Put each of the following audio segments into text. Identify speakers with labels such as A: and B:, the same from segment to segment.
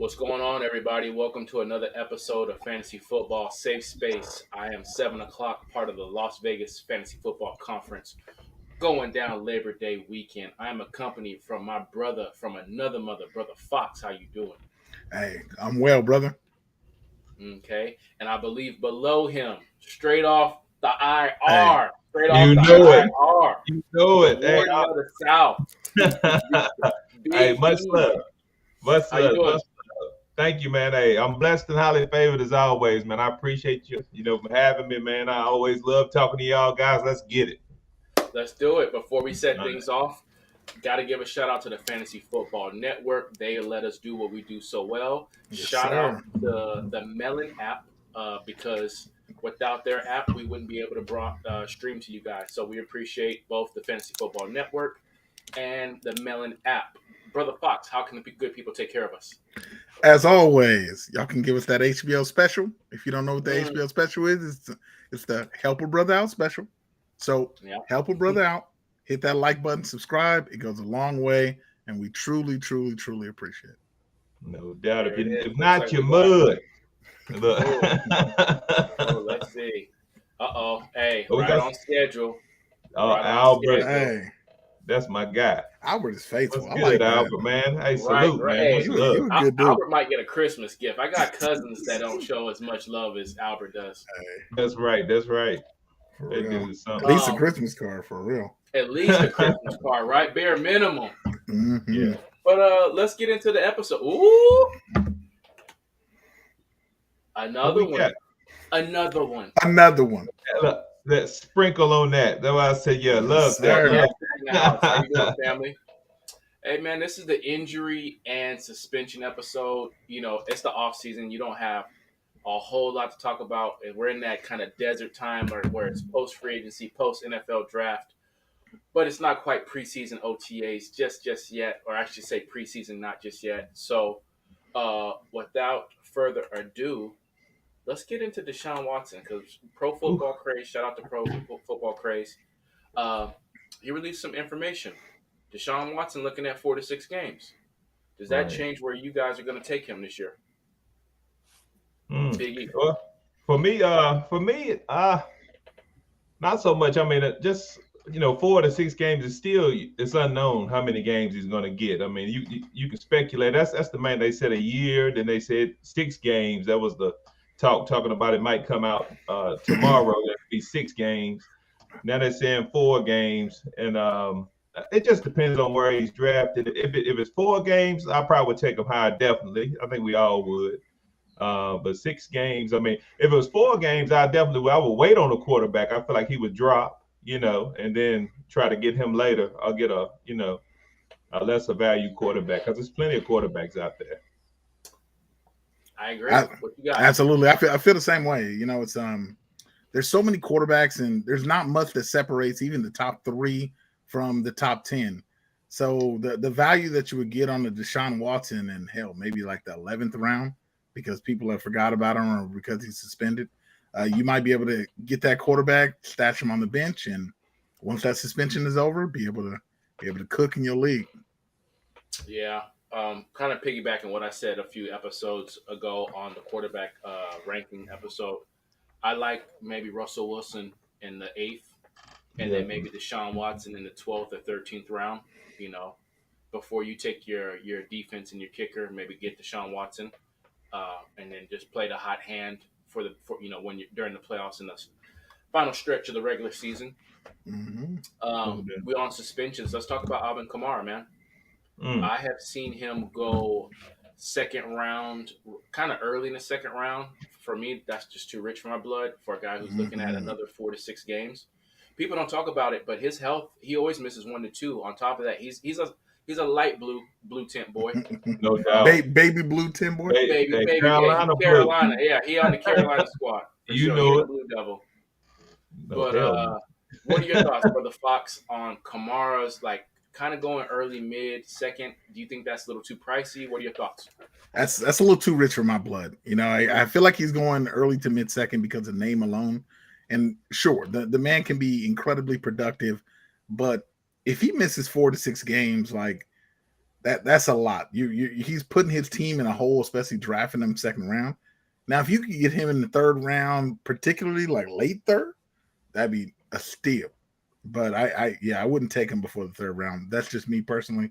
A: What's going on, everybody? Welcome to another episode of Fantasy Football Safe Space. I am 7 o'clock, part of the Las Vegas Fantasy Football Conference, going down Labor Day weekend. I am accompanied from my brother from another mother, Brother Fox. How you doing?
B: Hey, I'm well, brother.
A: Okay. And I believe below him, straight off the IR,
B: Hey,
A: straight off
C: You
A: the
C: know it.
A: IR,
C: You know
A: the
C: it. Hey,
A: Warden of the South,
C: hey,
A: Big
C: much
A: E.
C: love. Much
A: How you
C: love.
A: doing?
C: Much love. Thank you, man. Hey, I'm blessed and highly favored as always, man. I appreciate you, for having me, man. I always love talking to y'all guys. Let's get it.
A: Let's do it. Before we set things off, got to give a shout out to the Fantasy Football Network. They let us do what we do so well.
B: Yes,
A: Shout
B: sir.
A: out to the Melon app because without their app, we wouldn't be able to stream to you guys. So we appreciate both the Fantasy Football Network and the Melon app. Brother Fox, how can the good people take care of us?
B: As always, y'all can give us that HBO special. If you don't know what the HBO special is, it's the Help a Brother Out special. So help a brother out. Hit that like button, subscribe. It goes a long way, and we truly, truly, truly appreciate it.
C: No doubt.
A: There it is.
C: If not, like your mud.
A: Look. Let's see. Hey,
C: we
A: right
C: got
A: on schedule.
C: Right Albert.
B: Hey.
C: That's my guy.
B: Albert is faithful.
C: What's good, Albert, man? Hey, salute, man.
A: Hey,
B: you a good dude.
A: Albert might get a Christmas gift. I got cousins that don't show as much love as Albert does.
B: Hey.
C: That's right. They
B: do something. At least a Christmas card, for real.
A: At least a Christmas card, right? Bare minimum.
B: Mm-hmm.
C: Yeah.
A: But let's get into the episode. Ooh. Another one.
C: Let's sprinkle on that. That's why I said, love that.
A: How you doing, family? Hey, man, this is the injury and suspension episode. It's the off season. You don't have a whole lot to talk about. We're in that kind of desert time where it's post free agency, post NFL draft, but it's not quite preseason OTAs just yet, or I should say preseason, not just yet. So, without further ado, let's get into Deshaun Watson because Pro Football Craze. Shout out to Pro Football Craze. He released some information. Deshaun Watson looking at 4 to 6 games. Does that change where you guys are going to take him this year? Big E.
C: Well, for me, not so much. I mean, just 4 to 6 games is still it's unknown how many games he's going to get. I mean, you can speculate. That's the man. They said a year, then they said 6 games. That was the talking about it might come out tomorrow. That'd be 6 games. Now they're saying 4 games, and it just depends on where he's drafted. If it's 4 games, I probably would take him higher. Definitely, I think we all would. But 6 games, I mean, if it was 4 games, I would wait on a quarterback. I feel like he would drop, and then try to get him later. I'll get a lesser value quarterback because there's plenty of quarterbacks out there.
A: I agree. What you got?
B: Absolutely, I feel the same way. It's there's so many quarterbacks, and there's not much that separates even the top 3 from the top 10. So the value that you would get on the Deshaun Watson, and hell, maybe like the 11th round, because people have forgot about him or because he's suspended, you might be able to get that quarterback, stash him on the bench, and once that suspension is over, be able to cook in your league.
A: Yeah. Kind of piggybacking what I said a few episodes ago on the quarterback ranking episode. I like maybe Russell Wilson in the 8th, and then maybe Deshaun Watson in the 12th or 13th round. Before you take your defense and your kicker, maybe get Deshaun Watson, and then just play the hot hand for when you're during the playoffs in the final stretch of the regular season.
B: Mm-hmm.
A: We're on suspensions. Let's talk about Alvin Kamara, man. I have seen him go 2nd round, kind of early in the 2nd round. For me, that's just too rich for my blood for a guy who's looking at another 4 to 6 games. People don't talk about it, but his health, he always misses 1 to 2. On top of that, he's a light blue tint boy.
C: No doubt.
B: Baby blue tint boy.
A: Baby
C: Carolina.
A: Yeah, he on the Carolina squad.
C: Know it.
A: Blue Devil.
C: No,
A: but what are your thoughts, Brother Fox, on Kamara's kind of going early, mid, 2nd? Do you think that's a little too pricey? What are your thoughts?
B: That's a little too rich for my blood. I feel like he's going early to mid 2nd because of name alone. And sure, the man can be incredibly productive, but if he misses 4 to 6 games, that's a lot. He's putting his team in a hole, especially drafting him second round. Now, if you could get him in the third round, particularly like late third, that'd be a steal. But I wouldn't take him before the third round. That's just me personally,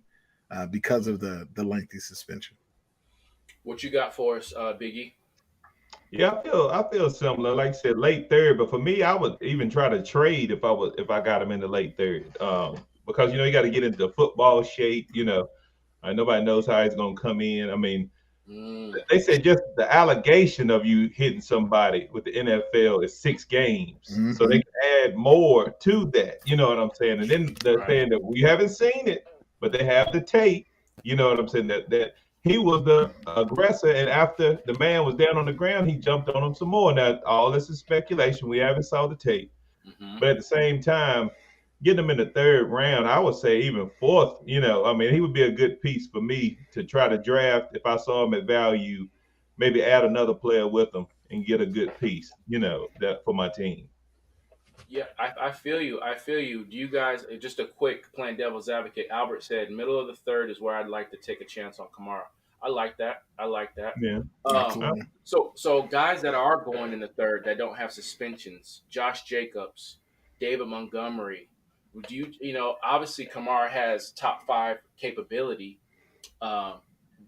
B: because of the lengthy suspension.
A: What you got for us, Biggie?
C: Yeah, I feel similar. Like I said, late third. But for me, I would even try to trade if I got him in the late third. Because you got to get into football shape. Nobody knows how he's gonna come in. I mean, they said just the allegation of you hitting somebody with the NFL is 6 games.
B: Mm-hmm.
C: So they can add more to that. You know what I'm saying? And then they're saying that we haven't seen it, but they have the tape. You know what I'm saying? That he was the aggressor, and after the man was down on the ground, he jumped on him some more. Now, all this is speculation. We haven't saw the tape.
A: Mm-hmm.
C: But at the same time, getting him in the third round, I would say even fourth, he would be a good piece for me to try to draft if I saw him at value, maybe add another player with him and get a good piece, that for my team.
A: Yeah, I feel you. Do you guys, just a quick playing devil's advocate, Albert said middle of the third is where I'd like to take a chance on Kamara. I like that.
C: Yeah.
A: So guys that are going in the third that don't have suspensions, Josh Jacobs, David Montgomery, obviously Kamara has top 5 capability.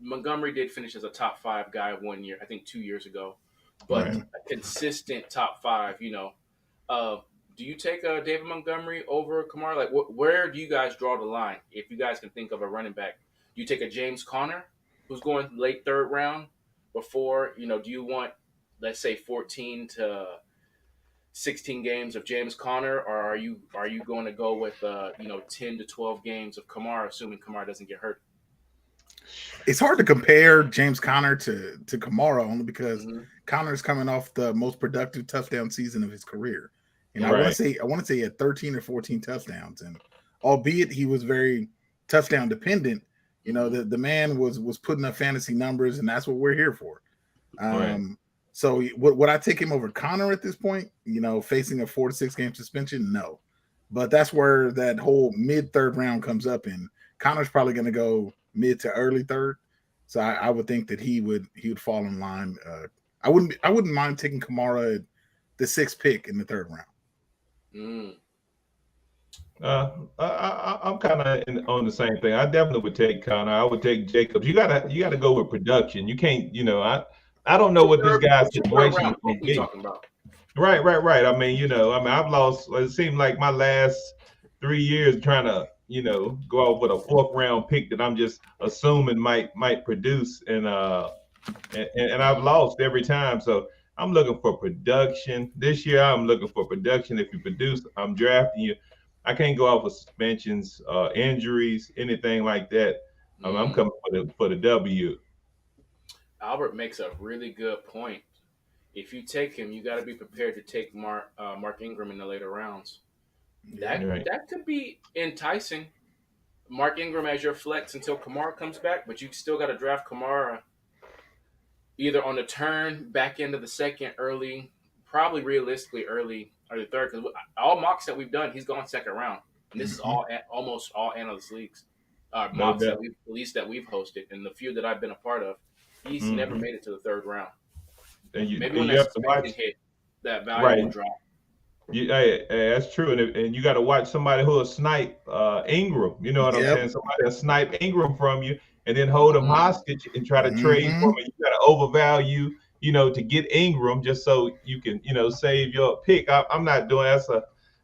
A: Montgomery did finish as a top 5 guy 1 year, I think 2 years ago, but a consistent top 5, do you take David Montgomery over Kamara? Like, where do you guys draw the line? If you guys can think of a running back, do you take a James Conner who's going late third round before, do you want, let's say, 14 to 16 games of James Conner, or are you going to go with 10 to 12 games of Kamara, assuming Kamara doesn't get hurt?
B: It's hard to compare James Conner to Kamara only because Conner's coming off the most productive touchdown season of his career. And right. I want to say he had 13 or 14 touchdowns, and albeit he was very touchdown dependent, the man was putting up fantasy numbers, and that's what we're here for.
C: Right.
B: So would I take him over Conner at this point? Facing a 4 to 6 game suspension? No, but that's where that whole mid third round comes up, and Conner's probably going to go mid to early third. So I would think that he would fall in line. I wouldn't mind taking Kamara at the 6th pick in the third round.
C: I'm kind of on the same thing. I definitely would take Conner. I would take Jacobs. You gotta go with production. You can't, I don't know what this guy's situation is going to be. Right. I mean, I've lost. It seemed like my last 3 years trying to, go out with a 4th round pick that I'm just assuming might produce, and I've lost every time. So I'm looking for production this year. I'm looking for production. If you produce, I'm drafting you. I can't go out for suspensions, injuries, anything like that. I'm coming for the W.
A: Albert makes a really good point. If you take him, you got to be prepared to take Mark Ingram in the later rounds. That could be enticing. Mark Ingram as your flex until Kamara comes back, but you still got to draft Kamara either on the turn, back end of the second, early, probably realistically early or the third. Because all mocks that we've done, he's gone second round, and this is almost all analyst leagues mocks that we've hosted, and the few that I've been a part of, he's never made it to the third round.
C: And
A: maybe when that suspension hit, that value will drop.
C: Hey, that's true, and you got to watch somebody who will snipe Ingram. You know what I'm saying? Somebody will snipe Ingram from you, and then hold him hostage and try to trade for him. You got to overvalue, to get Ingram just so you can, save your pick. I'm not doing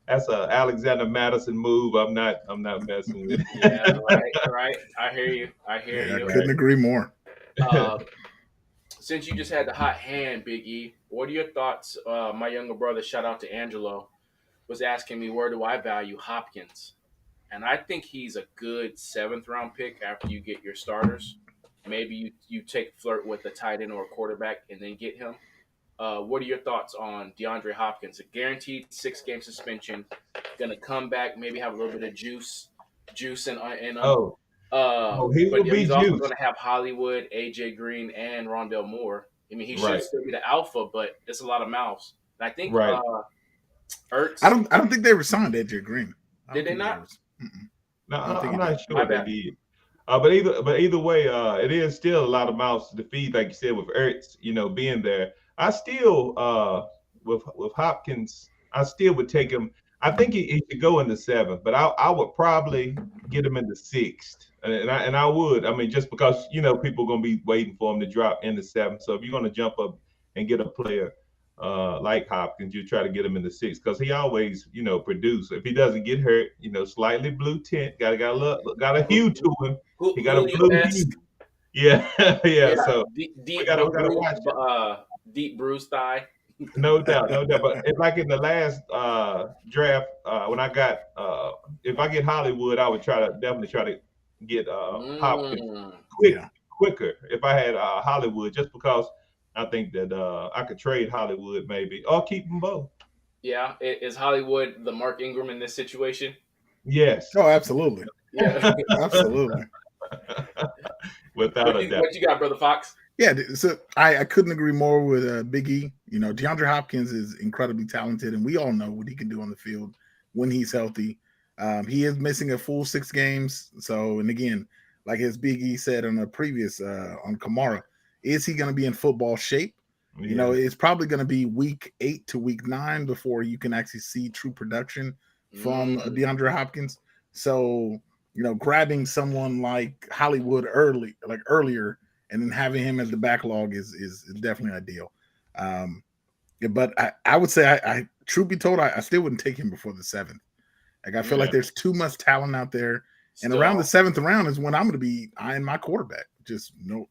C: that's a Alexander Madison move. I'm not messing with it.
A: Yeah, right. I hear you. I
B: couldn't agree more.
A: Since you just had the hot hand, Big E, what are your thoughts? My younger brother, shout out to Angelo, was asking me where do I value Hopkins, and I think he's a good 7th round pick after you get your starters. Maybe you flirt with a tight end or a quarterback and then get him. What are your thoughts on DeAndre Hopkins? A guaranteed 6 game suspension, gonna come back, maybe have a little bit of juice and but he's also going to have Hollywood, AJ Green, and Rondale Moore. I mean, he should still be the alpha, but it's a lot of mouths. And I think Ertz.
B: I don't think they signed AJ Green.
A: Did they not?
C: No, I'm not sure they did. But either way, it is still a lot of mouths to feed, like you said, with Ertz, being there. I still with Hopkins, I still would take him. I think he should go in the seventh, but I would probably get him in the sixth, and I would. I mean, just because people are gonna be waiting for him to drop in the seventh. So if you're gonna jump up and get a player like Hopkins, you try to get him in the sixth because he always produce. If he doesn't get hurt, slightly blue tint, got a hue to him. He got a blue hue. Yeah, yeah. So
A: deep,
C: we gotta watch it.
A: Deep bruised thigh.
C: No doubt, no doubt. But like in the last draft, when I got, if I get Hollywood, I would definitely try to get Hopkins quicker if I had Hollywood, just because I think that I could trade Hollywood maybe or keep them both.
A: Yeah, is Hollywood the Mark Ingram in this situation?
C: Yes.
B: Oh, absolutely.
A: Yeah,
B: absolutely.
C: Without a doubt.
A: What you got, Brother Fox?
B: Yeah, so I couldn't agree more with Big E. DeAndre Hopkins is incredibly talented, and we all know what he can do on the field when he's healthy. He is missing a full 6 games. So, and again, like as Big E said on a previous on Kamara, is he going to be in football shape? Yeah. It's probably going to be week 8 to week 9 before you can actually see true production from DeAndre Hopkins. So, grabbing someone like Hollywood earlier, and then having him as the backlog is definitely ideal. But I would say, I truth be told, I still wouldn't take him before the 7th. Like I feel like there's too much talent out there, and around the 7th round is when I'm going to be eyeing my quarterback. Just no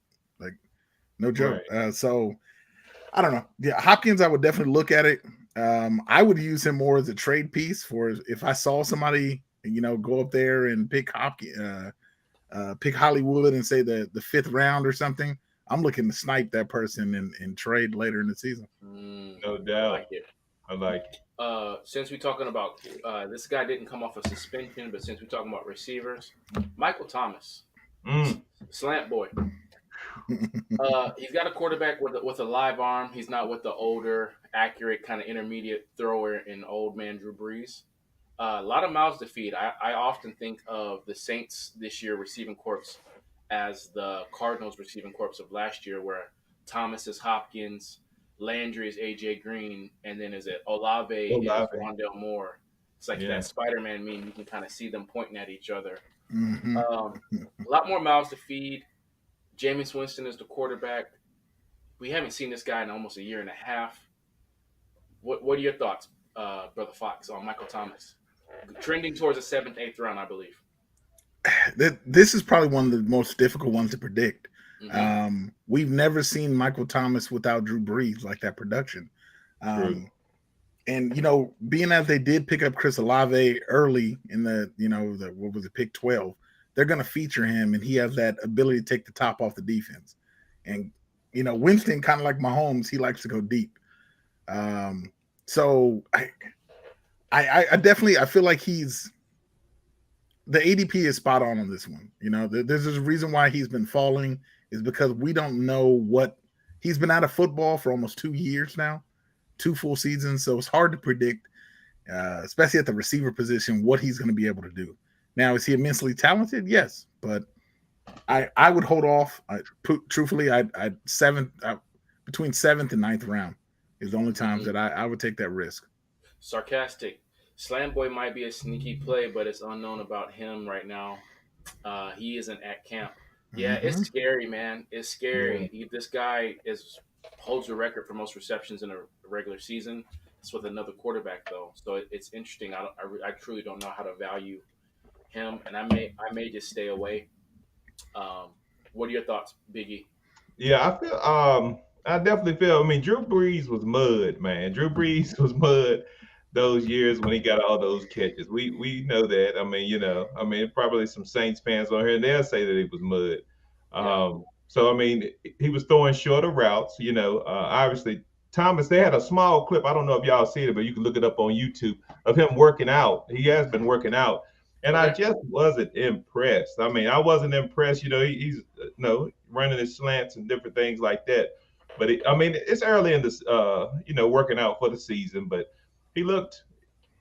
B: joke. Right. So I don't know. Yeah, Hopkins, I would definitely look at it. I would use him more as a trade piece for if I saw somebody, go up there and pick pick Hollywood and say the 5th round or something. I'm looking to snipe that person and trade later in the season.
C: No doubt. I like it.
A: Since we're talking about this guy didn't come off a suspension, but since we're talking about receivers, Michael Thomas, slant boy. He's got a quarterback with a live arm. He's not with the older, accurate, kind of intermediate thrower in old man Drew Brees. A lot of mouths to feed. I often think of the Saints this year receiving corps as the Cardinals receiving corps of last year, where Thomas is Hopkins, Landry is AJ Green, and then is it Olave is Rondale Moore. It's like that Spider-Man meme. You can kind of see them pointing at each other.
B: Mm-hmm.
A: A lot more mouths to feed. Jameis Winston is the quarterback. We haven't seen this guy in almost a year and a half. What are your thoughts, Brother Fox, on Michael Thomas? Trending towards the 7th, 8th round, I believe.
B: This is probably one of the most difficult ones to predict.
A: Mm-hmm.
B: We've never seen Michael Thomas without Drew Brees like that production. And, being as they did pick up Chris Olave early in the pick 12, they're going to feature him, and he has that ability to take the top off the defense. And, Winston, kind of like Mahomes, he likes to go deep. So I definitely, I feel like the ADP is spot on this one. There's a reason why he's been falling is because we don't know he's been out of football for almost 2 years now, 2 full seasons. So it's hard to predict, especially at the receiver position, what he's going to be able to do. Now, is he immensely talented? Yes, but I would hold off. Truthfully, between 7th and 9th round is the only times that I would take that risk.
A: Sarcastic. Slam Boy might be a sneaky play, but it's unknown about him right now. He isn't at camp. Yeah, It's scary, man. It's scary. Yeah. This guy holds the record for most receptions in a regular season. It's with another quarterback, though. So it's interesting. I truly don't know how to value him, and I may just stay away. What are your thoughts, Biggie?
C: Yeah, I definitely feel. I mean, Drew Brees was mud, man. Drew Brees was mud those years when he got all those catches. We know that. I mean, probably some Saints fans on here, and they'll say that he was mud. So I mean, he was throwing shorter routes. Obviously Thomas. They had a small clip. I don't know if y'all see it, but you can look it up on YouTube of him working out. He has been working out. And I just wasn't impressed. I mean, I wasn't impressed. He's running his slants and different things like that. But it's early in this, working out for the season. But he looked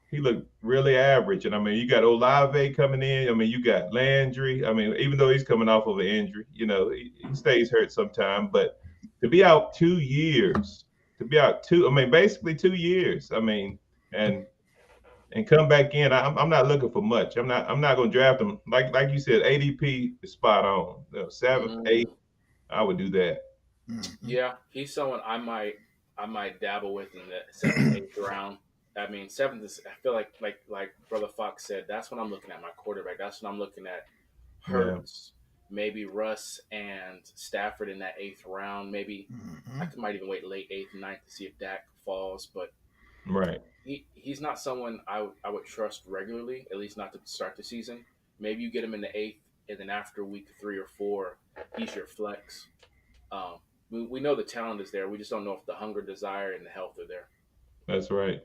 C: he looked really average. And I mean, you got Olave coming in. I mean, you got Landry. I mean, even though he's coming off of an injury, he stays hurt sometime. But to be out 2 years, I mean, basically 2 years. I mean, and come back in. I'm not looking for much. I'm not going to draft him. Like you said, ADP is spot on. 7th, 8th, I would do that.
A: Yeah, he's someone I might dabble with in the 7th, 8th round. I mean, 7th is. I feel like Brother Fox said. That's when I'm looking at my quarterback. That's when I'm looking at Hurts, maybe Russ and Stafford in that 8th round. Maybe I might even wait late 8th and 9th to see if Dak falls. But
C: Right.
A: he's not someone I would trust regularly. At least not to start the season. Maybe you get him in the 8th, and then after week 3 or 4, he's your flex. We know the talent is there. We just don't know if the hunger, desire, and the health are there.
C: That's right.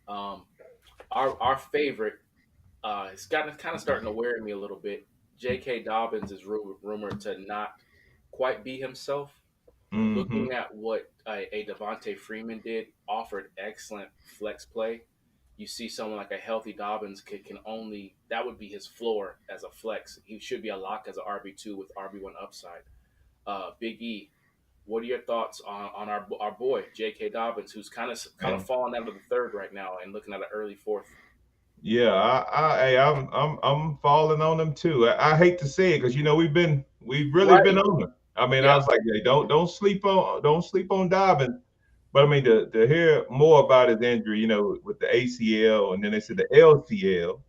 A: Our favorite, it's gotten kind of starting to wear me a little bit. J.K. Dobbins is rumored to not quite be himself.
C: Mm-hmm.
A: Looking at what a Devontae Freeman did, offered excellent flex play. You see someone like a healthy Dobbins can only, that would be his floor as a flex. He should be a lock as an RB2 with RB1 upside. Big E, what are your thoughts on our boy J.K. Dobbins, who's kind of falling out of the 3rd right now and looking at an early 4th?
C: Yeah, I'm falling on him too. I hate to say it because we've really been on him. I mean, I was like, hey, don't sleep on Dobbins. But I mean, to hear more about his injury, with the ACL, and then they said the LCL,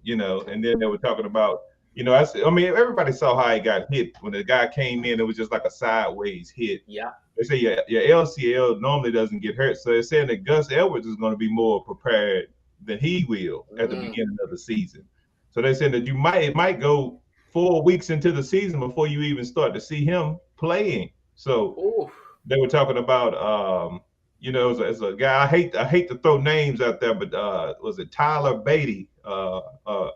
C: and then they were talking about, I mean, everybody saw how he got hit when the guy came in. It was just like a sideways hit.
A: Yeah.
C: They say your LCL normally doesn't get hurt, so they're saying that Gus Edwards is going to be more prepared than he will at the beginning of the season. So they're saying that it might go 4 weeks into the season before you even start to see him playing. So they were talking about as a guy, I hate to throw names out there, but was it Tyler Beatty?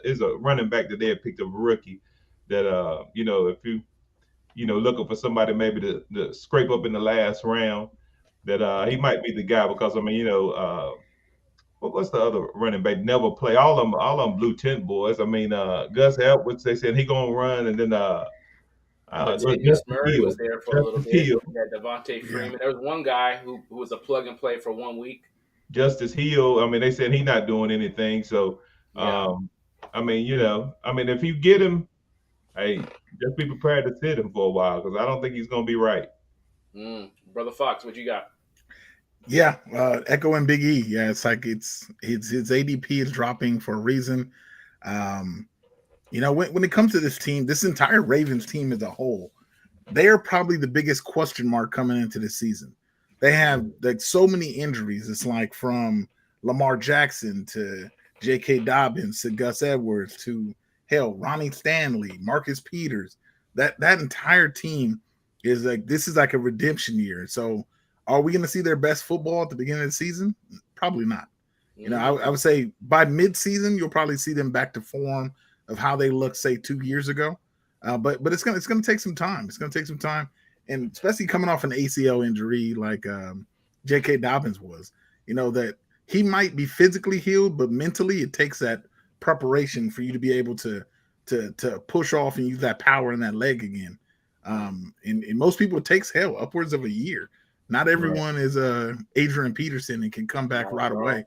C: Is a running back that they had picked up, a rookie. That if you looking for somebody maybe to scrape up in the last round, that he might be the guy because I mean what's the other running back? Never play. All of them blue tent boys. I mean Gus Edwards. They said he gonna run, and then
A: Latavius Murray was there for a little bit.
C: Hill.
A: Yeah, Devontae Freeman. There was one guy who was a plug and play for 1 week.
C: Justice Hill. I mean, they said he's not doing anything. So, I mean, if you get him, hey, just be prepared to sit him for a while because I don't think he's gonna be right.
A: Brother Fox, what you got?
B: Yeah, echoing Big E. Yeah, it's like his ADP is dropping for a reason. When it comes to this team, this entire Ravens team as a whole, they are probably the biggest question mark coming into the season. They have like so many injuries. It's like from Lamar Jackson to J.K. Dobbins to Gus Edwards to Ronnie Stanley, Marcus Peters. That entire team is like, this is like a redemption year. So are we going to see their best football at the beginning of the season? Probably not. I would say by mid-season, you'll probably see them back to form of how they looked, say, 2 years ago. But it's gonna take some time. It's gonna take some time, and especially coming off an ACL injury like J.K. Dobbins was. That he might be physically healed, but mentally it takes that preparation for you to be able to push off and use that power in that leg again. And most people, it takes upwards of a year. Not everyone is Adrian Peterson and can come back right away.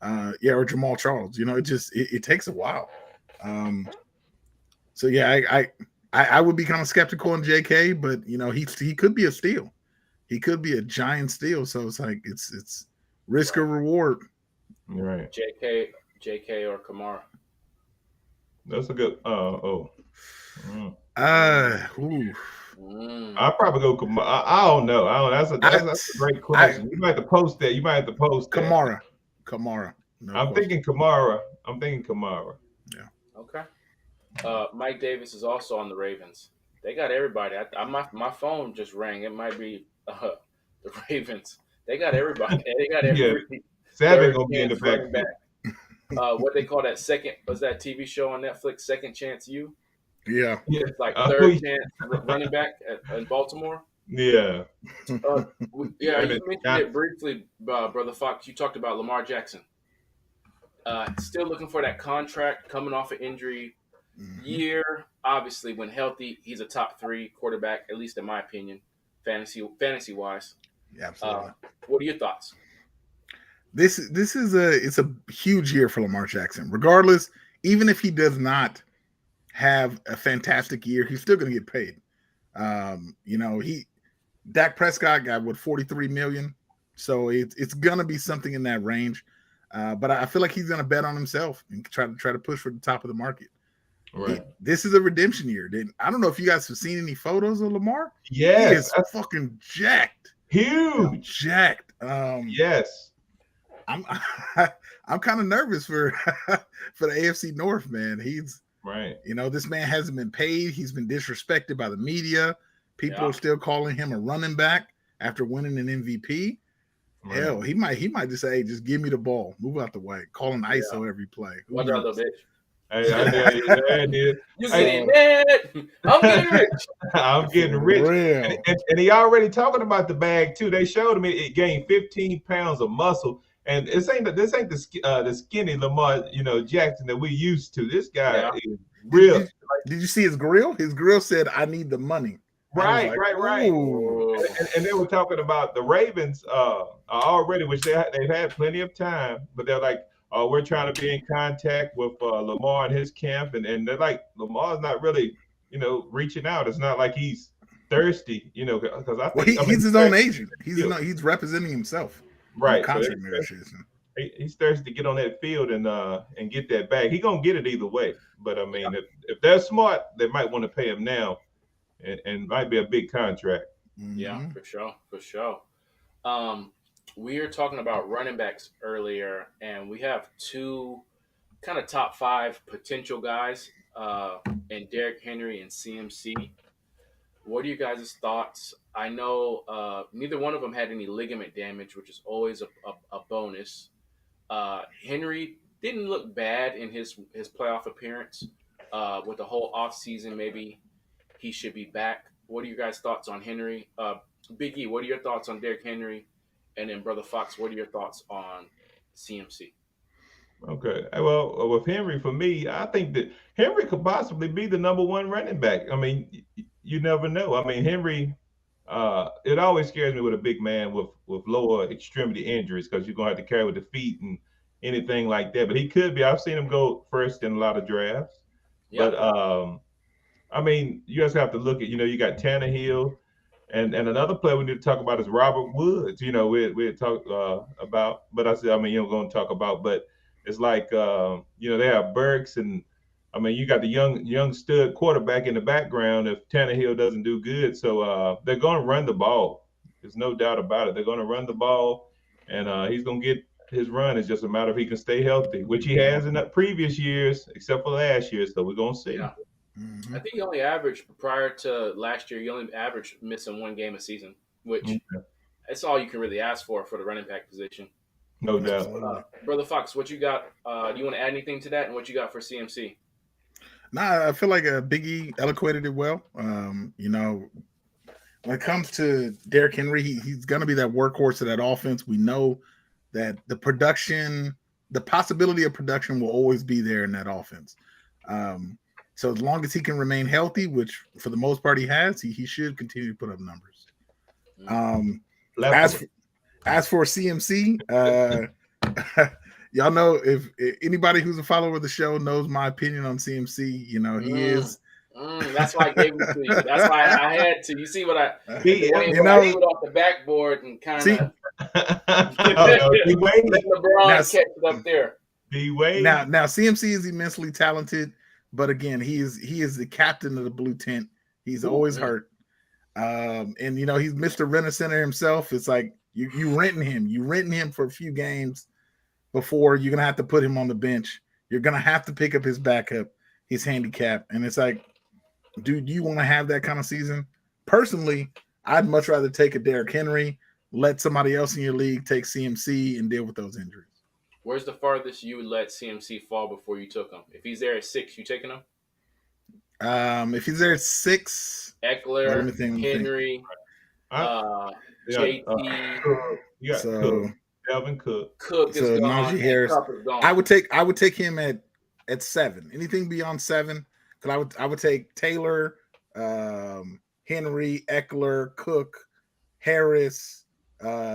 B: Or Jamal Charles. It takes a while. So yeah, I would be kind of skeptical on JK, but he could be a steal. He could be a giant steal. So it's like it's risk or reward.
C: Right.
A: JK or Kamara.
C: That's a good.
B: I'll
C: probably go Kamara. I don't know. That's a great question. You might have to post that.
B: Kamara. No
C: I'm thinking Kamara.
A: Yeah. Okay. Mike Davis is also on the Ravens. They got everybody. My phone just rang. It might be the Ravens. They got everybody. They got every.
C: Savage gonna be in the back.
A: What they call that second? Was that TV show on Netflix? Second Chance U.
B: Yeah.
A: It's like third chance running back in Baltimore.
C: Yeah.
A: You mentioned it briefly, Brother Fox. You talked about Lamar Jackson. Still looking for that contract, coming off an injury year. Obviously, when healthy, he's a top 3 quarterback, at least in my opinion, fantasy wise.
B: Yeah, absolutely.
A: What are your thoughts?
B: It's a huge year for Lamar Jackson. Regardless, even if he does not have a fantastic year, he's still going to get paid. Dak Prescott got what, 43 million, so it's going to be something in that range. But I feel like he's going to bet on himself and try to push for the top of the market.
C: Right.
B: This is a redemption year. I don't know if you guys have seen any photos of Lamar.
C: Yes,
B: he is fucking jacked,
C: huge,
B: jacked.
C: Yes,
B: I'm kind of nervous for the AFC North, man. He's
C: right.
B: This man hasn't been paid. He's been disrespected by the media. People are still calling him a running back after winning an MVP. Right. Hell, he might just say, hey, just give me the ball. Move out the way. Call an ISO every play.
A: What's up, little bitch?
C: Hey, I did.
A: You getting mad? I'm getting rich.
C: I'm getting rich. And he already talking about the bag, too. They showed him it gained 15 pounds of muscle. And this ain't the skinny Lamar, Jackson that we used to. This guy is real.
B: Did you see his grill? His grill said, I need the money.
C: Right. And they were talking about the Ravens already, which they've had plenty of time, but they're like, we're trying to be in contact with Lamar and his camp, and they're like, Lamar's not really, reaching out. It's not like he's thirsty, because I think
B: he's his own agent. He's representing himself.
C: Right.
B: Contract negotiation.
C: He's thirsty to get on that field and get that bag. He's gonna get it either way. But I mean, if they're smart, they might want to pay him now. And might be a big contract.
A: Yeah, for sure. We were talking about running backs earlier, and we have 2 kind of top 5 potential guys, and Derrick Henry and CMC. What are you guys' thoughts? I know neither one of them had any ligament damage, which is always a bonus. Henry didn't look bad in his playoff appearance. With the whole offseason, maybe he should be back. What are your guys' thoughts on Henry? Big E, what are your thoughts on Derrick Henry? And then Brother Fox, what are your thoughts on CMC?
C: Okay. Well, with Henry, for me, I think that Henry could possibly be the number 1 running back. I mean, you never know. I mean, Henry, it always scares me with a big man with lower extremity injuries, because you're going to have to carry with the feet and anything like that. But he could be. I've seen him go first in a lot of drafts. Yeah. But, I mean, you guys have to look at, you got Tannehill, and another player we need to talk about is Robert Woods. We talked about, but I said, I mean, going to talk about, but it's like, they have Burks, and I mean, you got the young stud quarterback in the background if Tannehill doesn't do good. So they're going to run the ball. There's no doubt about it. They're going to run the ball, and he's going to get his run. It's just a matter of he can stay healthy, which he has in the previous years, except for last year. So we're going to see.
A: Yeah. I think he only averaged, prior to last year, he only averaged missing 1 game a season, which that's all you can really ask for the running back position.
C: No doubt.
A: Brother Fox, what you got? Do you want to add anything to that, and what you got for CMC?
B: Nah, I feel like Big E eloquated it well. When it comes to Derrick Henry, he's going to be that workhorse of that offense. We know that the possibility of production will always be there in that offense. So as long as he can remain healthy, which for the most part he has, he should continue to put up numbers. As for CMC, y'all know, if anybody who's a follower of the show knows my opinion on CMC, he is.
A: That's why I gave it to you. That's why I had to. You see what I
B: did
A: off the backboard and kind of LeBron catch it up there.
B: Now CMC is immensely talented. But again, he is the captain of the blue tent. He's always hurt. And he's Mr. Rent-A-Center himself. It's like you renting him. You renting him for a few games before you're gonna have to put him on the bench. You're gonna have to pick up his backup, his handicap. And it's like, dude, you want to have that kind of season? Personally, I'd much rather take a Derrick Henry, let somebody else in your league take CMC and deal with those injuries.
A: Where's the farthest you would let CMC fall before you took him? If he's there at 6, you taking him?
B: If he's there at 6,
A: Eckler, Henry, JT.
C: Dalvin Cook.
A: Cook is
B: So
A: gone,
B: Najee
A: and
B: Harris.
A: Cup is gone.
B: I would take him at 7. Anything beyond 7, because I would take Taylor, Henry, Eckler, Cook, Harris,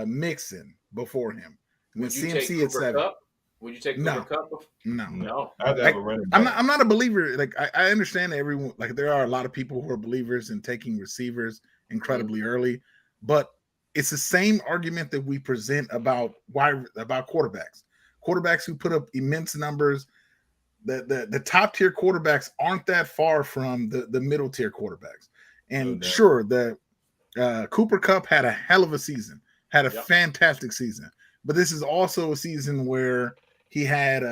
B: Mixon before him. And then
A: Would you take
B: CMC at
A: Cooper
B: 7.
A: Cup? Would you take
B: No.
A: Cooper Cup?
B: No.
A: No.
C: I'd have a running back.
B: I'm not a believer. Like I understand that everyone, like there are a lot of people who are believers in taking receivers incredibly early, but it's the same argument that we present about quarterbacks. Quarterbacks who put up immense numbers. The top tier quarterbacks aren't that far from the middle tier quarterbacks. And sure, the Cooper Kupp had a hell of a season, had a fantastic season. But this is also a season where he had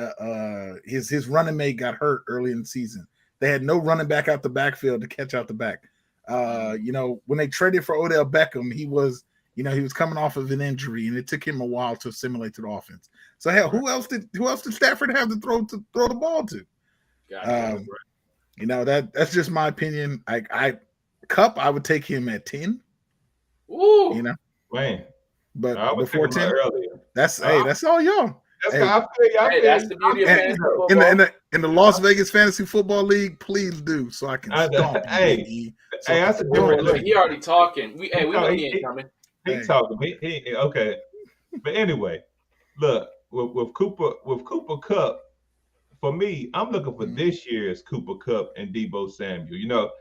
B: his running mate got hurt early in the season. They had no running back out the backfield to catch out the back. When they traded for Odell Beckham, he was coming off of an injury, and it took him a while to assimilate to the offense. So hell, who else did Stafford have to throw the ball to? That's just my opinion. Kupp, I would take him at 10.
A: Ooh,
C: man.
B: But before 10, that's all y'all.
A: That's the beauty of fantasy football.
B: In the Las Vegas Fantasy Football League, please do so I can stomp you.
C: That's a different
A: look. He already talking. We know he ain't coming.
C: He talking. He okay. But anyway, look with Cooper Kupp. For me, I'm looking for this year's Cooper Kupp and Deebo Samuel.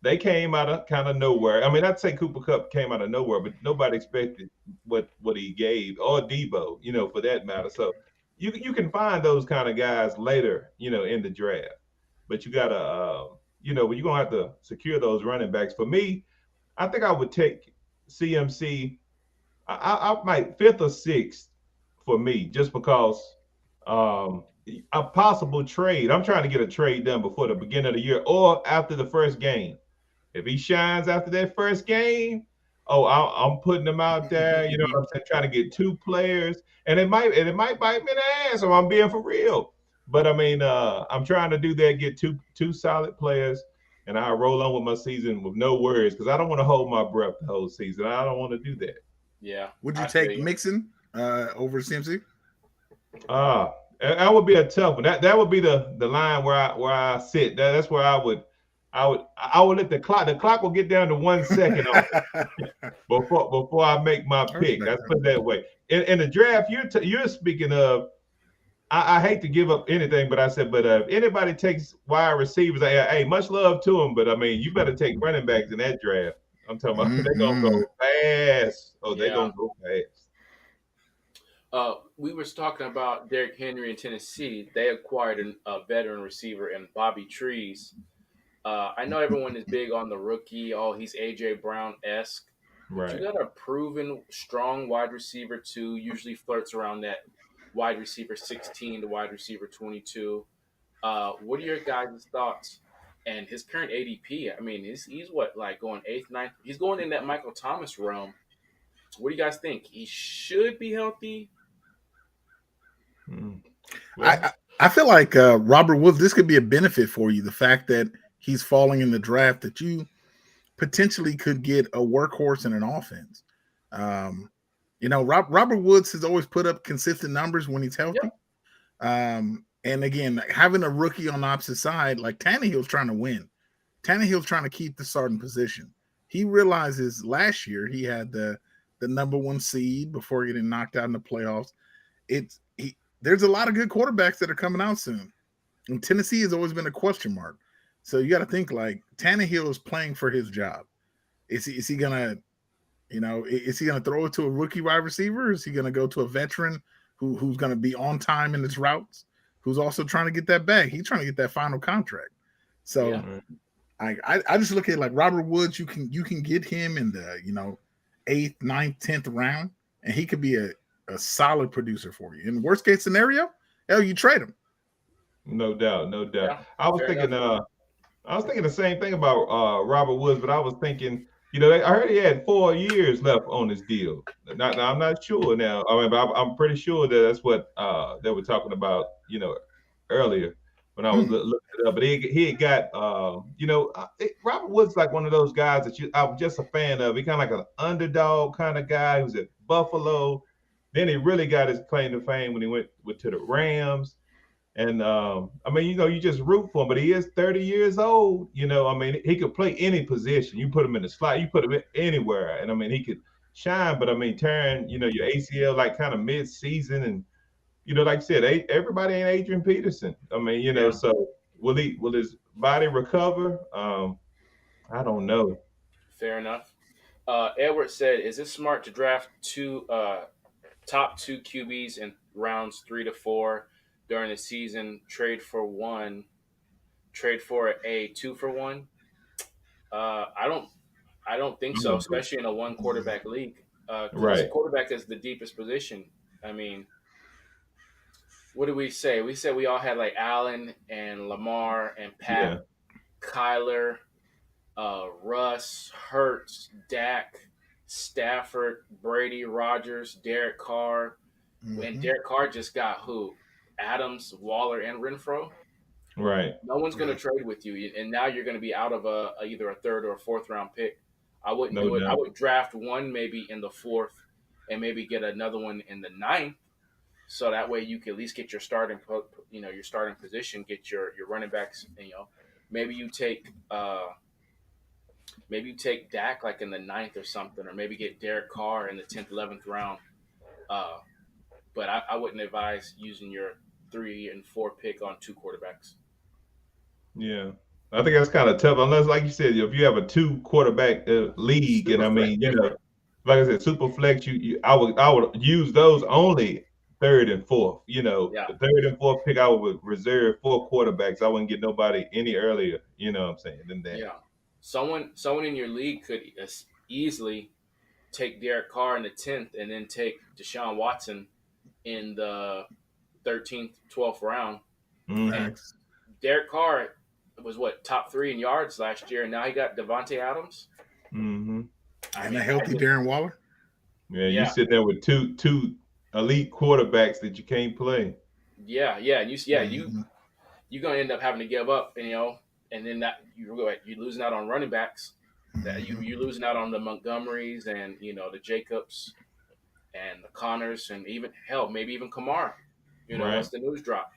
C: They came out of kind of nowhere. I mean, I'd say Cooper Kupp came out of nowhere, but nobody expected what he gave, or Deebo, for that matter. So you can find those kind of guys later, in the draft. But you gotta, you're gonna have to secure those running backs. For me, I think I would take CMC. I might 5th or 6th for me, just because a possible trade. I'm trying to get a trade done before the beginning of the year or after the first game. If he shines after that first game, I'm putting him out there. You know what I'm saying? Trying to get 2 players, and it might bite me in the ass. So I'm being for real. But I mean, I'm trying to do that. Get two solid players, and I roll on with my season with no worries, because I don't want to hold my breath the whole season. I don't want to do that.
A: Yeah.
B: Would you take Mixon over CMC?
C: That would be a tough one. That would be the line where I sit. That's where I would let the clock. The clock will get down to 1 second before I make my pick. Let's put it that way. In the draft, you're speaking of. I hate to give up anything, but I said, if anybody takes wide receivers, hey, much love to them. But I mean, you better take running backs in that draft. I'm talking about they're gonna go fast. They're gonna go fast.
A: We were talking about Derrick Henry in Tennessee. They acquired a veteran receiver in Bobby Trees. I know everyone is big on the rookie. He's AJ Brown-esque.
C: Right.
A: You got a proven strong wide receiver too. Usually flirts around that wide receiver 16 to wide receiver 22. What are your guys' thoughts? And his current ADP, I mean, he's what, like going 8th, 9th? He's going in that Michael Thomas realm. What do you guys think? He should be healthy?
B: I feel like Robert Woods, this could be a benefit for you. The fact that he's falling in the draft, that you potentially could get a workhorse in an offense. Robert Woods has always put up consistent numbers when he's healthy. Yep. And again, having a rookie on the opposite side, like Tannehill's trying to win. Tannehill's trying to keep the starting position. He realizes last year he had the number 1 seed before getting knocked out in the playoffs. There's a lot of good quarterbacks that are coming out soon. And Tennessee has always been a question mark. So you got to think, like, Tannehill is playing for his job. Is he gonna, is he gonna throw it to a rookie wide receiver? Or is he gonna go to a veteran who's gonna be on time in his routes? Who's also trying to get that bag? He's trying to get that final contract. So I just look at, like, Robert Woods. You can get him in the 8th, 9th, 10th round, and he could be a solid producer for you. In worst case scenario, you trade him.
C: No doubt.
A: Yeah,
C: I was thinking the same thing about Robert Woods, but I was thinking, I heard he had 4 years left on his deal. Now I'm not sure now. I mean, but I'm pretty sure that's what they were talking about, earlier when I was looking it up. But he had got, Robert Woods, like one of those guys that I'm just a fan of. He kind of like an underdog kind of guy who's at Buffalo. Then he really got his claim to fame when he went to the Rams. And I mean, you just root for him, but he is 30 years old. I mean, he could play any position. You put him in the slot, you put him anywhere, and I mean, he could shine. But I mean, tearing your ACL like kind of mid-season, and like you said, everybody ain't Adrian Peterson. I mean, so will his body recover? I don't know.
A: Fair enough. Edward said, "Is it smart to draft top two QBs in rounds 3 to 4 during the season? Trade for a 2-for-1." I don't think so, especially in a one quarterback league.
C: Right.
A: Quarterback is the deepest position. I mean, what did we say? We said we all had like Allen and Lamar and Pat, Kyler, Russ, Hurts, Dak, Stafford, Brady, Rodgers, Derek Carr. And Derek Carr just got who? Adams, Waller, and Renfro.
C: Right.
A: No one's going to trade with you, and now you're going to be out of either a third or a fourth round pick. I wouldn't do it. I would draft one maybe in the 4th, and maybe get another one in the 9th, so that way you can at least get your starting position, get your running backs. Maybe you take Dak like in the 9th or something, or maybe get Derek Carr in the 10th, 11th round. But I wouldn't advise using your 3 and 4 pick on 2 quarterbacks.
C: Yeah, I think that's kind of tough, unless, like you said, if you have a 2 quarterback league,
A: Super
C: and I mean,
A: flex,
C: like I said, super flex, I would use those only 3rd and 4th. The 3rd and 4th pick I would reserve 4 quarterbacks. I wouldn't get nobody any earlier. You know what I'm saying? Than that.
A: Yeah, someone in your league could easily take Derek Carr in the 10th, and then take Deshaun Watson in the 13th, 12th round. And Derek Carr was top 3 in yards last year, and now he got Devontae Adams.
B: And a healthy Darren Waller.
C: Yeah, you sit there with two elite quarterbacks that you can't play.
A: Yeah, you're gonna end up having to give up, and then that you're losing out on running backs. That you're losing out on the Montgomerys and the Jacobs and the Connors, and even maybe even Kamara. Once the news drop.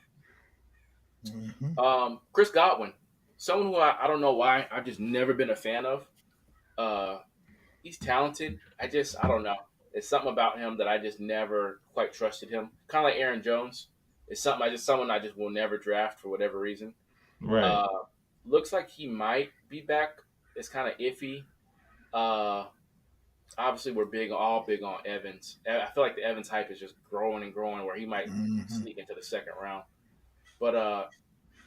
A: Chris Godwin, someone who I don't know why I've just never been a fan of. He's talented. I don't know. It's something about him that I just never quite trusted him. Kind of like Aaron Jones. It's someone I just will never draft for whatever reason.
C: Right.
A: Looks like he might be back. It's kind of iffy. Obviously, we're all big on Evans. I feel like the Evans hype is just growing and growing, where he might sneak into the 2nd round. But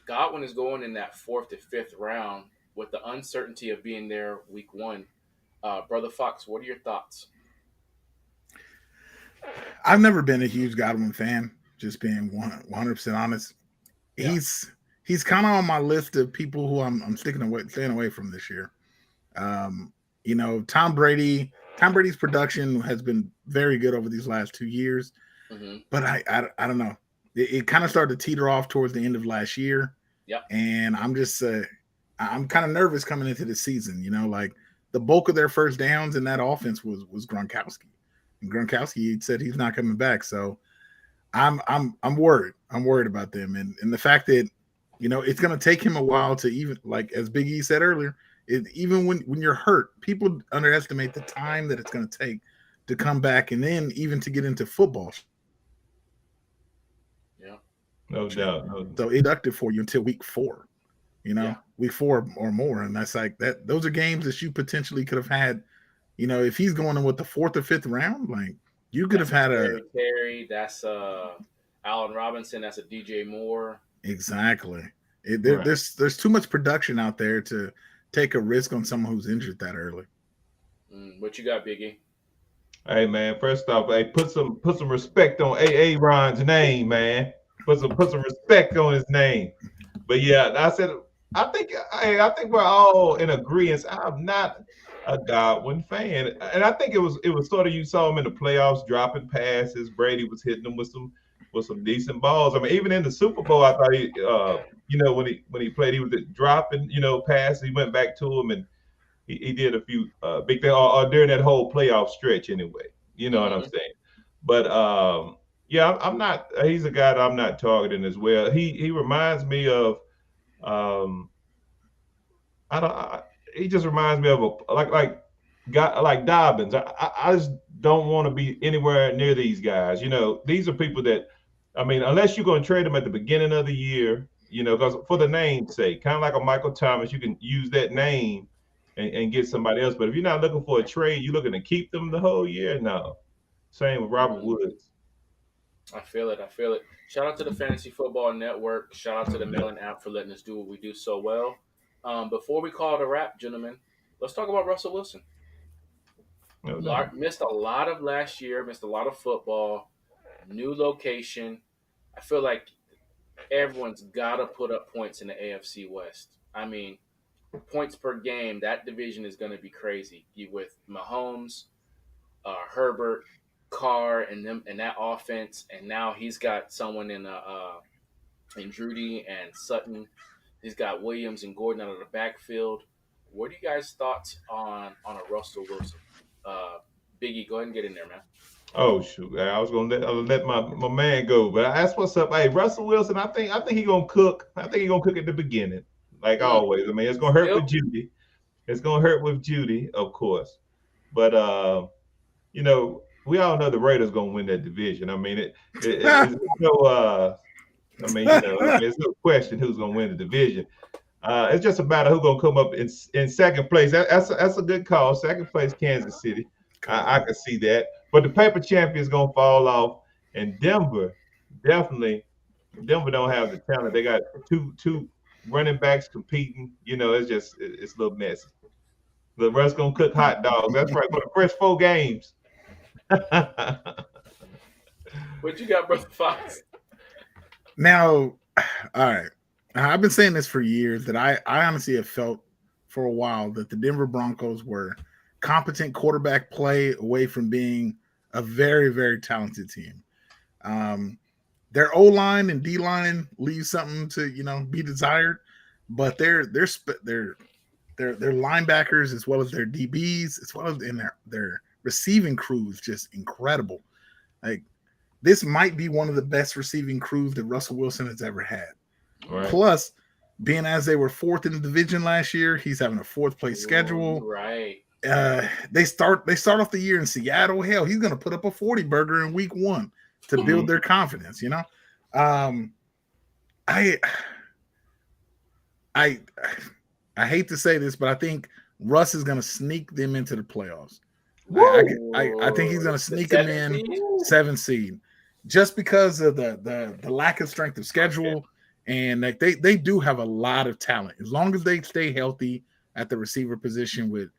A: Godwin is going in that 4th to 5th round with the uncertainty of being there week 1. Brother Fox, what are your thoughts?
B: I've never been a huge Godwin fan, just being 100% honest. Yeah. He's kind of on my list of people who I'm staying away from this year. Tom Brady's production has been very good over these last 2 years, but I don't know. It kind of started to teeter off towards the end of last year.
A: Yeah, and
B: I'm just I'm kind of nervous coming into the season. Like the bulk of their first downs in that offense was Gronkowski, and Gronkowski said he's not coming back. So I'm worried. I'm worried about them, and the fact that it's going to take him a while to, even like as Big E said earlier, even when you're hurt, people underestimate the time that it's going to take to come back, and then even to get into football.
A: Yeah,
C: no doubt.
B: So it's deducted for you until week 4. Week 4 or more, and that's like that. Those are games that you potentially could have had. If he's going in with the 4th or 5th round, like you could have had a
A: Terry. That's Allen Robinson. That's a DJ Moore.
B: Exactly. There's too much production out there to take a risk on someone who's injured that early.
A: What you got, Biggie?
C: Hey man, first off, put some respect on Aaron's name, man. Put some respect on his name. But yeah, I think we're all in agreement. I'm not a Godwin fan, and I think it was sort of, you saw him in the playoffs dropping passes. Brady was hitting them with some decent balls. I mean, even in the Super Bowl, I thought he, when he played, he was dropping, passes. He went back to him, and he did a few big things during that whole playoff stretch. Anyway, you know what I'm saying. But yeah, I'm not. He's a guy that I'm not targeting as well. He reminds me of um, I don't. He just reminds me of a like guy like Dobbins. I just don't want to be anywhere near these guys. These are people that, I mean, unless you're going to trade them at the beginning of the year, because for the name's sake, kind of like a Michael Thomas, you can use that name and get somebody else. But if you're not looking for a trade, you're looking to keep them the whole year. No. Same with Robert Woods.
A: I feel it. I feel it. Shout out to the Fantasy Football Network. Shout out to the Melon app for letting us do what we do so well. Before we call it a wrap, gentlemen, let's talk about Russell Wilson.
C: No doubt.
A: Missed a lot of last year, missed a lot of football, new location. I feel like everyone's got to put up points in the AFC West. I mean, points per game, that division is going to be crazy. With Mahomes, Herbert, Carr, and them and that offense, and now he's got someone in Drudy and Sutton. He's got Williams and Gordon out of the backfield. What are you guys' thoughts on a Russell Wilson? Biggie, go ahead and get in there, man.
C: Oh shoot! I was gonna let my man go, but that's what's up. Hey, Russell Wilson, I think he gonna cook. I think he gonna cook at the beginning, like always. I mean, it's gonna hurt with Judy. It's gonna hurt with Judy, of course. But we all know the Raiders gonna win that division. I mean, it's no. I mean, there's no question who's gonna win the division. It's just a matter who's gonna come up in second place. That's a good call. Second place, Kansas City. I can see that. But the paper champion is gonna fall off, and Denver don't have the talent. They got two running backs competing. It's a little messy. The rest gonna cook hot dogs. That's right. For the first 4 games.
A: What you got, Brother Fox?
B: Now, all right. I've been saying this for years that I honestly have felt for a while that the Denver Broncos were competent quarterback play away from being a very, very talented team. Their O-line and D-line leave something to be desired, but their linebackers as well as their DBs as well as in their receiving crew is just incredible. Like, this might be one of the best receiving crews that Russell Wilson has ever had. Right. Plus, being as they were 4th in the division last year, he's having a 4th place schedule.
A: Right.
B: They start off the year in Seattle. Hell, he's going to put up a 40 burger in week 1 to build their confidence. I hate to say this, but I think Russ is going to sneak them into the playoffs. I think he's going to sneak them in 7th seed, just because of the lack of strength of schedule, and like they do have a lot of talent. As long as they stay healthy at the receiver position with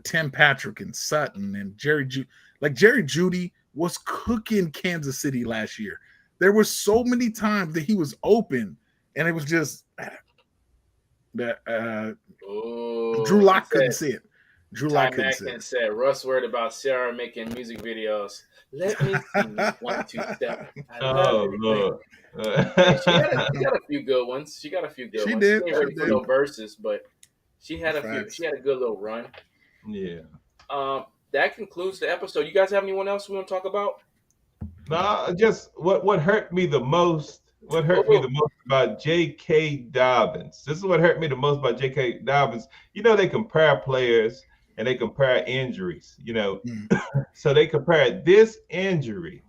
B: Tim Patrick and Sutton and Jerry Jeudy was cooking Kansas City last year. There were so many times that he was open, and it was just that Drew Lock couldn't see it. Drew Lock couldn't see it.
A: Said Russ worried about Sarah making music videos. Let me see 1, 2 step.
C: Oh Lord.
A: She got a few good ones. She got a few good ones.
B: Did.
A: She ain't ready for no verses, but she had a few. She had a good little run.
C: Yeah.
A: That concludes the episode. You guys have anyone else we want to talk about?
C: No, just what hurt me the most. What hurt me the most about J.K. Dobbins. This is what hurt me the most about J.K. Dobbins. They compare players and they compare injuries. So they compare this injury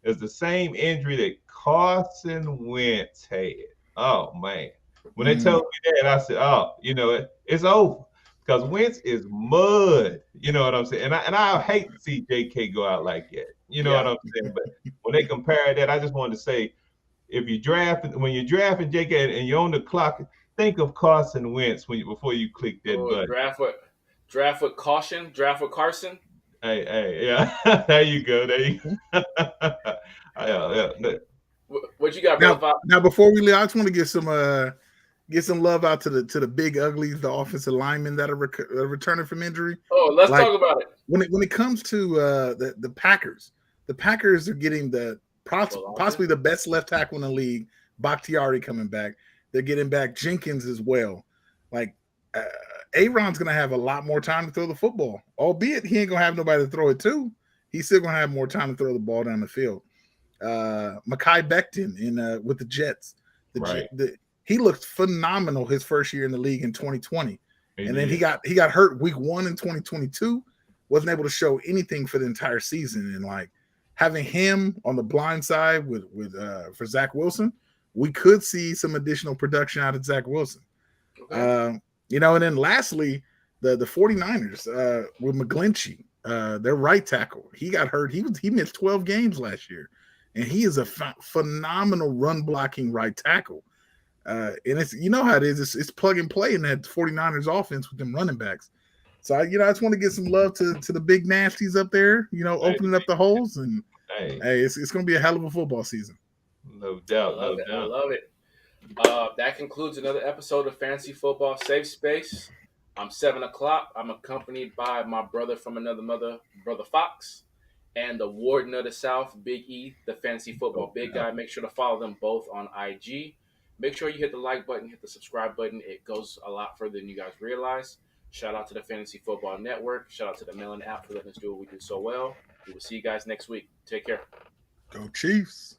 C: as the same injury that Carson Wentz had. Oh man. When they told me that, I said, "Oh, it's over." Because Wentz is mud. You know what I'm saying? And I hate to see JK go out like that. You know what I'm saying? But when they compare that, I just wanted to say, when you're drafting JK and you're on the clock, think of Carson Wentz before you click that button.
A: Draft with caution. Draft with Carson.
C: Hey, yeah. There you go.
A: What you got, brother?
B: Now, before we leave, I just want to get some love out to the big uglies, the offensive linemen that are returning from injury.
A: Oh, let's talk about it.
B: When it comes to the Packers are getting possibly the best left tackle in the league, Bakhtiari coming back. They're getting back Jenkins as well. Like Aaron's going to have a lot more time to throw the football, albeit he ain't going to have nobody to throw it to. he's still gonna have more time to throw the ball down the field. Mekhi Becton in with the Jets.
C: Right.
B: He looked phenomenal his first year in the league in 2020. And then he
C: did.
B: got hurt week 1 in 2022, wasn't able to show anything for the entire season. And like having him on the blind side with for Zach Wilson, we could see some additional production out of Zach Wilson.
A: Okay.
B: You know, and then lastly, the 49ers with McGlinchey, their right tackle. He got hurt. He missed 12 games last year. And he is a phenomenal run blocking right tackle. And it's, you know how it is. It's plug and play in that 49ers offense with them running backs. So I just want to give some love to the big nasties up there, opening up the holes. And hey, it's going to be a hell of a football season.
C: No doubt.
A: I love it. That concludes another episode of Fantasy Football Safe Space. I'm 7 o'clock. I'm accompanied by my brother from another mother, Brother Fox, and the Warden of the South, Big E, the fantasy football big guy. Make sure to follow them both on IG. Make sure you hit the like button, hit the subscribe button. It goes a lot further than you guys realize. Shout out to the Fantasy Football Network. Shout out to the Melon app for letting us do what we do so well. We will see you guys next week. Take care.
B: Go Chiefs.